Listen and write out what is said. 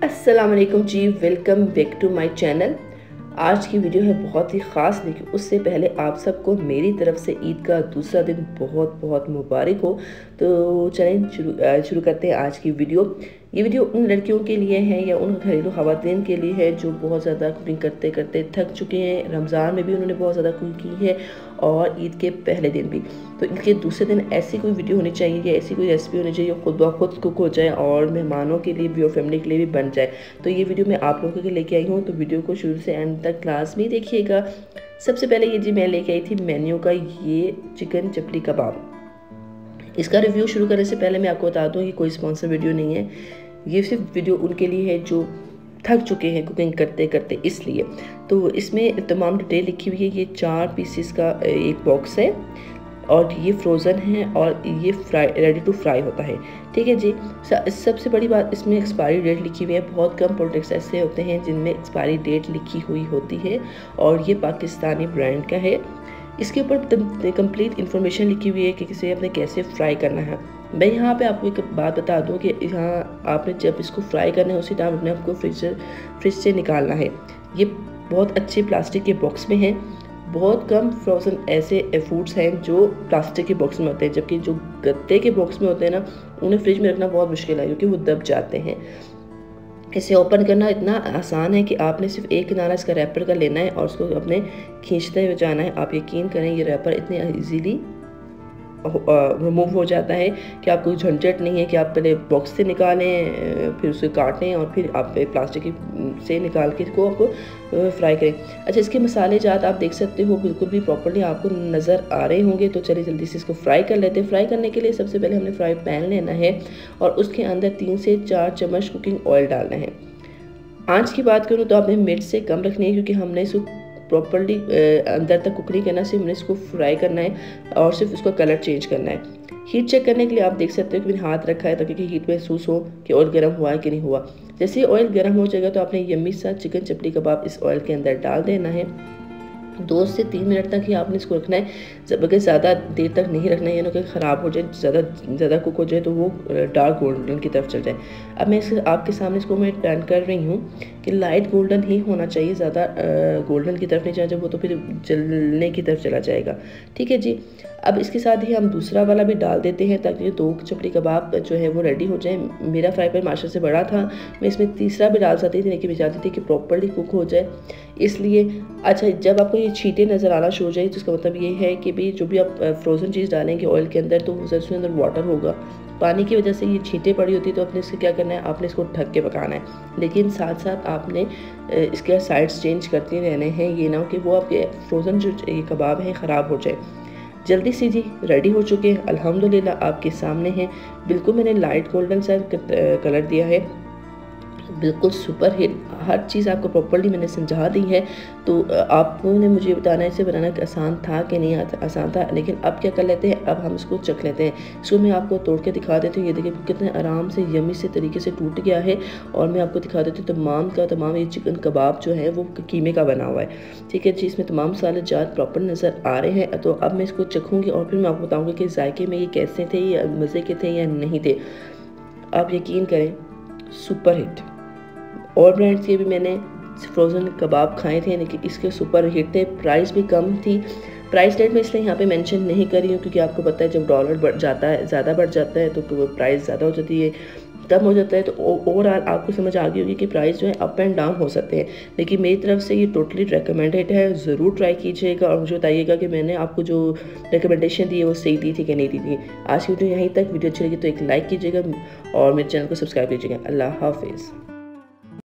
अस्सलाम वालेकुम जी, welcome back to my channel. आज की वीडियो है बहुत ही ख़ास, लेकिन उससे पहले आप सबको मेरी तरफ से ईद का दूसरा दिन बहुत बहुत मुबारक हो। तो चलें शुरू करते हैं आज की वीडियो। ये वीडियो उन लड़कियों के लिए है या उन घरेलू ख़वातीन के लिए है जो बहुत ज़्यादा कुकिंग करते करते थक चुके हैं। रमज़ान में भी उन्होंने बहुत ज़्यादा कुकिंग की है और ईद के पहले दिन भी। तो इनके दूसरे दिन ऐसी कोई वीडियो होनी चाहिए या ऐसी कोई रेसिपी होनी चाहिए खुद ब खुद कुक हो जाए और मेहमानों के लिए भी और फैमिली के लिए भी बन जाए। तो ये वीडियो मैं आप लोगों के लिए लेके आई हूँ, तो वीडियो को शुरू से एंड तक क्लास में देखिएगा। सबसे पहले ये जी मैं लेके आई थी मेन्यू का ये चिकन चपली कबाब। इसका रिव्यू शुरू करने से पहले मैं आपको बता दूँ कि कोई स्पॉन्सर वीडियो नहीं है, ये सिर्फ वीडियो उनके लिए है जो थक चुके हैं कुकिंग करते करते, इसलिए। तो इसमें तमाम डिटेल लिखी हुई है। ये 4 पीसेस का एक बॉक्स है और ये फ्रोज़न है और ये रेडी टू फ्राई होता है, ठीक है जी। सबसे बड़ी बात, इसमें एक्सपायरी डेट लिखी हुई है। बहुत कम प्रोडक्ट्स ऐसे होते हैं जिनमें एक्सपायरी डेट लिखी हुई होती है और ये पाकिस्तानी ब्रांड का है। इसके ऊपर कंप्लीट इन्फॉर्मेशन लिखी हुई है कि इसे आपने कैसे फ्राई करना है। मैं यहाँ पे आपको एक बात बता दूँ कि यहाँ आपने जब इसको फ्राई करना है उसी टाइम अपने आपको फ्रिज से निकालना है। ये बहुत अच्छे प्लास्टिक के बॉक्स में है। बहुत कम फ्रोज़न ऐसे फूड्स हैं जो प्लास्टिक के बॉक्स में होते हैं, जबकि जो गत्ते के बॉक्स में होते हैं ना, उन्हें फ्रिज में रखना बहुत मुश्किल है क्योंकि वो दब जाते हैं। इसे ओपन करना इतना आसान है कि आपने सिर्फ एक किनारा इसका रैपर का लेना है और उसको अपने खींचते हुए जाना है। आप यकीन करें ये रैपर इतने ईजीली रिमूव हो जाता है कि आपको झंझट नहीं है कि आप पहले बॉक्स से निकालें, फिर उसे काटें और फिर आप प्लास्टिक से निकाल के इसको आपको फ्राई करें। अच्छा, इसके मसाले जात आप देख सकते हो बिल्कुल भी प्रॉपर्ली आपको नज़र आ रहे होंगे। तो चलिए जल्दी से इसको फ्राई कर लेते हैं। फ्राई करने के लिए सबसे पहले हमने फ्राई पैन लेना है और उसके अंदर 3 से 4 चम्मच कुकिंग ऑयल डालना है। आँच की बात करूँ तो आपने मिर्च से कम रखनी है क्योंकि हमने इसको प्रॉपर्ली अंदर तक कुक नहीं करना, सिर्फ हमने इसको फ्राई करना है और सिर्फ उसका कलर चेंज करना है। हीट चेक करने के लिए आप देख सकते हो कि मैंने हाथ रखा है ताकि हीट महसूस हो कि ऑयल गर्म हुआ है कि नहीं हुआ। जैसे ही ऑयल गर्म हो जाएगा तो आपने यम्मी सा चिकन चपली कबाब इस ऑयल के अंदर डाल देना है। 2 से 3 मिनट तक ही आपने इसको रखना है, बल्कि ज़्यादा देर तक नहीं रखना है, यानी कि ख़राब हो जाए, ज़्यादा कुक हो जाए तो वो डार्क गोल्डन की तरफ चल जाए। अब मैं आपके सामने इसको मैं टर्न कर रही हूँ कि लाइट गोल्डन ही होना चाहिए, ज़्यादा गोल्डन की तरफ नहीं जाना चाहिए, वो तो फिर जलने की तरफ चला जाएगा, ठीक है जी। अब इसके साथ ही हम दूसरा वाला भी डाल देते हैं ताकि 2 चपली कबाब जो है वो रेडी हो जाए। मेरा फ्राई पैन माशा से बड़ा था, मैं इसमें तीसरा भी डाल सकती थी लेकिन मैं चाहती थी कि प्रॉपर्ली कुक हो जाए, इसलिए। अच्छा, जब आपको ये छींटे नज़र आना शुरू हो जाए तो इसका मतलब ये है कि भी जो भी आप फ्रोज़न चीज़ डालेंगे ऑयल के अंदर तो उसके अंदर वाटर होगा, पानी की वजह से ये छींटे पड़ी होती है। तो आपने इससे क्या करना है, आपने इसको ढक के पकाना है, लेकिन साथ साथ आपने इसके साइड्स चेंज करते रहने हैं, ये ना हो कि वो आपके फ्रोज़न जो ये कबाब हैं ख़राब हो जाए। जल्दी से जी रेडी हो चुके हैं, अल्हम्दुलिल्लाह आपके सामने हैं। बिल्कुल मैंने लाइट गोल्डन सा कलर दिया है, बिल्कुल सुपर हिट। हर चीज़ आपको प्रॉपर्ली मैंने समझा दी है। तो आपको ने मुझे बताना है इसे बनाना आसान था कि नहीं आसान था, लेकिन अब क्या कर लेते हैं, अब हम इसको चख लेते हैं। इसको मैं आपको तोड़ के दिखा देती हूँ। ये देखिए कितने आराम से यमी से तरीके से टूट गया है और मैं आपको दिखा देती हूँ तमाम ये चिकन कबाब जो है वो कीमे का बना हुआ है, ठीक है जी। इसमें तमाम मसाले जात प्रॉपर नज़र आ रहे हैं। तो अब मैं इसको चखूँगी और फिर मैं आपको बताऊँगी कि जायके में ये कैसे थे, या मज़े के थे या नहीं थे। आप यकीन करें सुपर हिट। और ब्रांड्स के भी मैंने फ्रोज़न कबाब खाए थे लेकिन इसके सुपर हिट थे। प्राइस भी कम थी। प्राइस रेट में इसलिए यहाँ पे मेंशन नहीं कर रही हूँ क्योंकि आपको पता है जब डॉलर बढ़ जाता है, ज़्यादा बढ़ जाता है तो प्राइस ज़्यादा हो जाती है, कम हो जाता है। तो ओवरऑल आपको समझ आ गई होगी कि प्राइस जो है अप एंड डाउन हो सकते हैं, लेकिन मेरी तरफ से ये टोटली रिकमेंडेड है। ज़रूर ट्राई कीजिएगा और मुझे बताइएगा कि मैंने आपको जो रिकमेंडेशन दी है वो सही दी थी कि नहीं दी थी। आज की वीडियो यहीं तक। वीडियो अच्छी लगी तो एक लाइक कीजिएगा और मेरे चैनल को सब्सक्राइब कीजिएगा। अल्लाह हाफिज़।